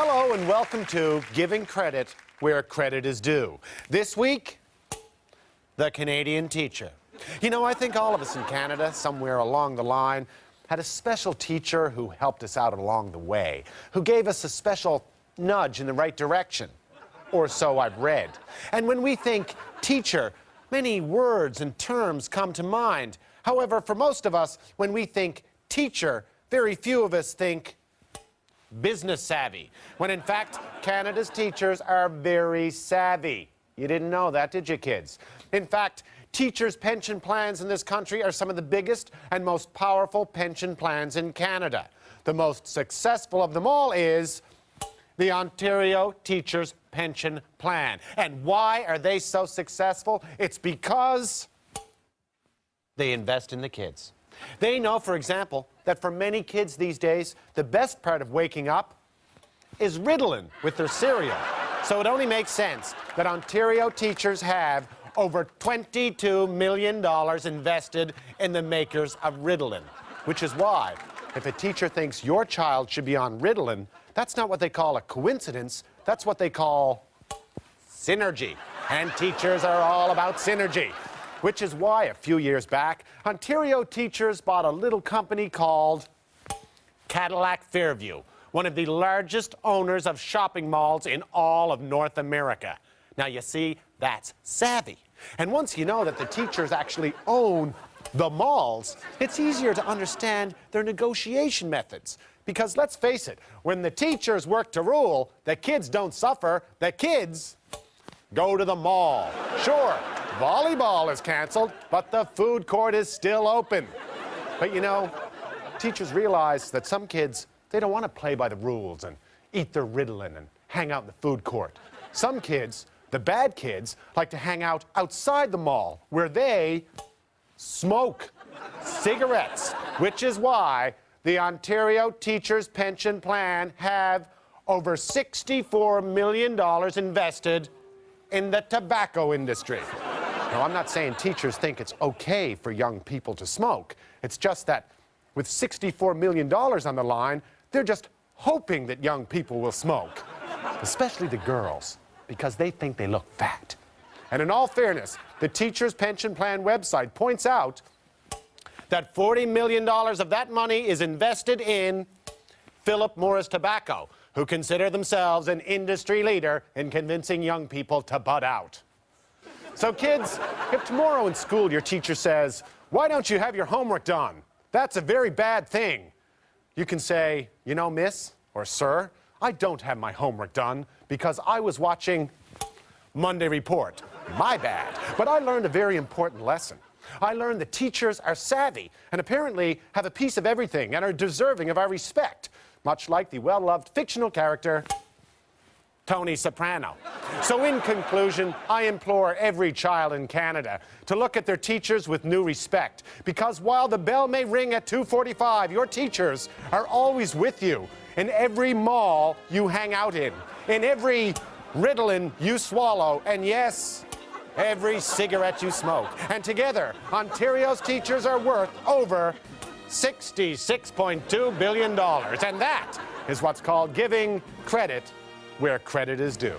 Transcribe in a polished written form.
Hello and welcome to Giving Credit Where Credit is Due. This week, the Canadian teacher. You know, I think all of us in Canada, somewhere along the line, had a special teacher who helped us out along the way, who gave us a special nudge in the right direction. Or so I've read. And when we think teacher, many words and terms come to mind. However, for most of us, when we think teacher, very few of us think business savvy, when in fact, Canada's teachers are very savvy. You didn't know that, did you, kids? In fact, teachers' pension plans in this country are some of the biggest and most powerful pension plans in Canada. The most successful of them all is the Ontario Teachers' Pension Plan. And why are they so successful? It's because they invest in the kids. They know, for example, that for many kids these days, the best part of waking up is Ritalin with their cereal. So it only makes sense that Ontario teachers have over $22 million invested in the makers of Ritalin, which is why, if a teacher thinks your child should be on Ritalin, that's not what they call a coincidence, that's what they call synergy. And teachers are all about synergy. Which is why, a few years back, Ontario teachers bought a little company called Cadillac Fairview, one of the largest owners of shopping malls in all of North America. Now, you see, that's savvy. And once you know that the teachers actually own the malls, it's easier to understand their negotiation methods. Because let's face it, when the teachers work to rule, the kids don't suffer, the kids go to the mall. Sure, volleyball is canceled, but the food court is still open. But you know, teachers realize that some kids, they don't want to play by the rules and eat their Ritalin and hang out in the food court. Some kids, the bad kids, like to hang out outside the mall where they smoke cigarettes, which is why the Ontario Teachers' Pension Plan have over $64 million invested in the tobacco industry. Now, I'm not saying teachers think it's okay for young people to smoke. It's just that with $64 million on the line, they're just hoping that young people will smoke, especially the girls, because they think they look fat. And in all fairness, the Teachers' Pension Plan website points out that $40 million of that money is invested in Philip Morris Tobacco, who consider themselves an industry leader in convincing young people to bud out. So kids, if tomorrow in school your teacher says, "Why don't you have your homework done? That's a very bad thing," you can say, "You know, miss or sir, I don't have my homework done because I was watching Monday Report. My bad. But I learned a very important lesson. I learned that teachers are savvy and apparently have a piece of everything and are deserving of our respect, much like the well-loved fictional character Tony Soprano." So in conclusion, I implore every child in Canada to look at their teachers with new respect, because while the bell may ring at 2:45, your teachers are always with you in every mall you hang out in every Ritalin you swallow, and yes, every cigarette you smoke. And together, Ontario's teachers are worth over $66.2 billion. And that is what's called giving credit where credit is due.